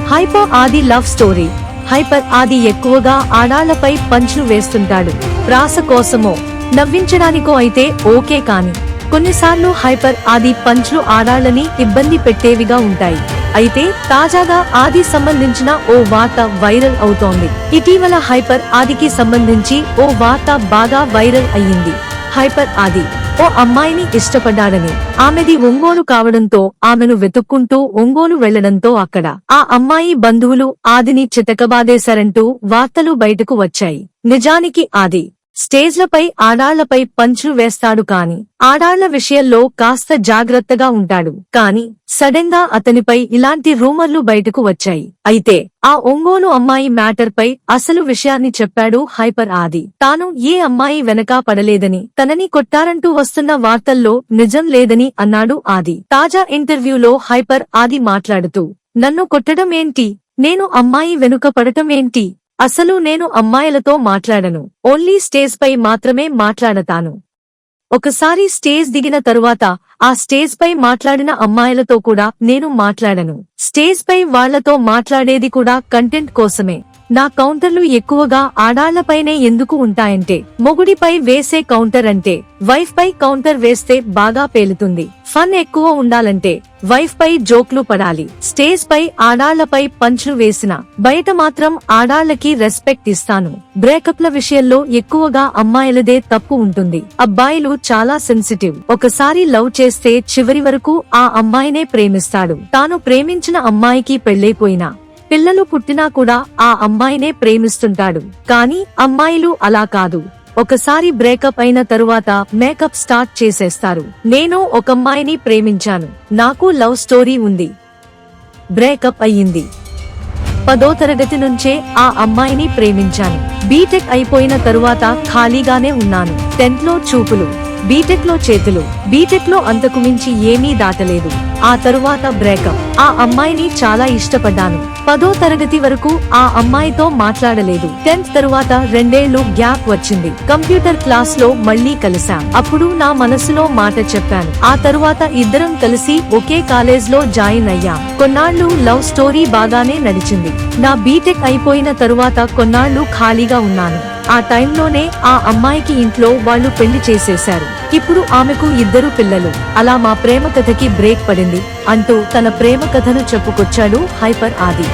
Hyper ఆది love story. Hyper ఆది ఎక్కువగా ఆడాళ్లపై పంచ్లు వేస్తుంటాడు. ప్రాస కోసమో నవ్వించడానికో అయితే ఓకే, కాని కొన్నిసార్లు హైపర్ ఆది పంచ్లు ఆడాళ్లని ఇబ్బంది పెట్టేవిగా ఉంటాయి. అయితే తాజాగా ఆది సంబంధించిన ఓ వార్త వైరల్ అవుతోంది. ఇటీవల హైపర్ ఆదికి సంబంధించి ఓ వార్త బాగా వైరల్ అయ్యింది. హైపర్ ఆది ఓ అమ్మాయిని ఇష్టపడ్డాడని, ఆమెది ఒంగోలు కావడంతో ఆమెను వెతుక్కుంటూ ఒంగోలు వెళ్లడంతో అక్కడ ఆ అమ్మాయి బంధువులు ఆదిని చితకబాదేశారంటూ వార్తలు బయటకు వచ్చాయి. నిజానికి ఆది స్టేజ్లపై ఆడాళ్లపై పంచ్లు వేస్తాడు, కాని ఆడాళ్ల విషయంలో కాస్త జాగ్రత్తగా ఉంటాడు. కాని సడన్ గా అతనిపై ఇలాంటి రూమర్లు బయటకు వచ్చాయి. అయితే ఆ ఒంగోలు అమ్మాయి మ్యాటర్ పై అసలు విషయాన్ని చెప్పాడు హైపర్ ఆది. తాను ఏ అమ్మాయి వెనకా పడలేదని, తనని కొట్టారంటూ వస్తున్న వార్తల్లో నిజం లేదని అన్నాడు ఆది. తాజా ఇంటర్వ్యూలో హైపర్ ఆది మాట్లాడుతూ, నన్ను కొట్టడం ఏంటి, నేను అమ్మాయి వెనుక పడటం ఏంటి, అసలు నేను అమ్మాయిలతో మాట్లాడను, ఓన్లీ స్టేజ్ పై మాత్రమే మాట్లాడతాను. ఒకసారి స్టేజ్ దిగిన తరువాత ఆ స్టేజ్ పై మాట్లాడిన అమ్మాయిలతో కూడా నేను మాట్లాడను. స్టేజ్ పై వాళ్లతో మాట్లాడేది కూడా కంటెంట్ కోసమే. నా కౌంటర్లు ఎక్కువగా ఆడాళ్లపైనే ఎందుకు ఉంటాయంటే, మొగుడిపై వేసే కౌంటర్ అంటే వైఫ్ పై కౌంటర్ వేస్తే బాగా పేలుతుంది. ఫన్ ఎక్కువ ఉండాలంటే వైఫ్ పై జోక్లు పడాలి. స్టేజ్ పై ఆడాళ్లపై పంచ్లు వేసిన బయట మాత్రం ఆడాళ్లకి రెస్పెక్ట్ ఇస్తాను. బ్రేకప్ల విషయంలో ఎక్కువగా అమ్మాయిలదే తప్పు ఉంటుంది. అబ్బాయిలు చాలా సెన్సిటివ్. ఒకసారి లవ్ చేస్తే చివరి వరకు ఆ అమ్మాయినే ప్రేమిస్తాడు. తాను ప్రేమించిన అమ్మాయికి పెళ్లైపోయినా, పిల్లలు పుట్టినా కూడా ఆ అమ్మాయినే ప్రేమిస్తుంటాడు. కానీ అమ్మాయిలు అలా కాదు. ఒకసారి బ్రేకప్ అయిన తరువాత మేకప్ స్టార్ట్ చేసేస్తారు. నేను ఒక అమ్మాయిని ప్రేమించాను. నాకు లవ్ స్టోరీ ఉంది. బ్రేకప్ అయ్యింది. 10వ తరగతి నుంచే ఆ అమ్మాయిని ప్రేమించాను. బీటెక్ అయిపోయిన తరువాత ఖాళీగానే ఉన్నాను. 10th లో చూపులు, బీటెక్ లో చేతులు. బీటెక్ లో అంతకు మించి ఏమీ దాటలేదు. ఆ తరువాత బ్రేకప్. ఆ అమ్మాయిని చాలా ఇష్టపడ్డాను. 10వ తరగతి వరకు ఆ అమ్మాయితో మాట్లాడలేదు. 10th తరువాత 2 ఏళ్లు గ్యాప్ వచ్చింది. కంప్యూటర్ క్లాస్ లో మళ్లీ కలిసాం. అప్పుడు నా మనసులో మాట చెప్పాను. ఆ తరువాత ఇద్దరం కలిసి ఒకే కాలేజ్ లో జాయిన్ అయ్యాం. కొన్నాళ్లు లవ్ స్టోరీ బాగానే నడిచింది. నా బీటెక్ అయిపోయిన తరువాత కొన్నాళ్లు ఖాళీగా ఉన్నాను. ఆ టైంలోనే ఆ అమ్మాయికి ఇంట్లో వాళ్ళు పెళ్లి చేసేశారు. ఇప్పుడు ఆమెకు 2 పిల్లలు. అలా మా ప్రేమ కథకి బ్రేక్ పడింది అంటూ తన ప్రేమ కథను చెప్పుకొచ్చాడు హైపర్ ఆది.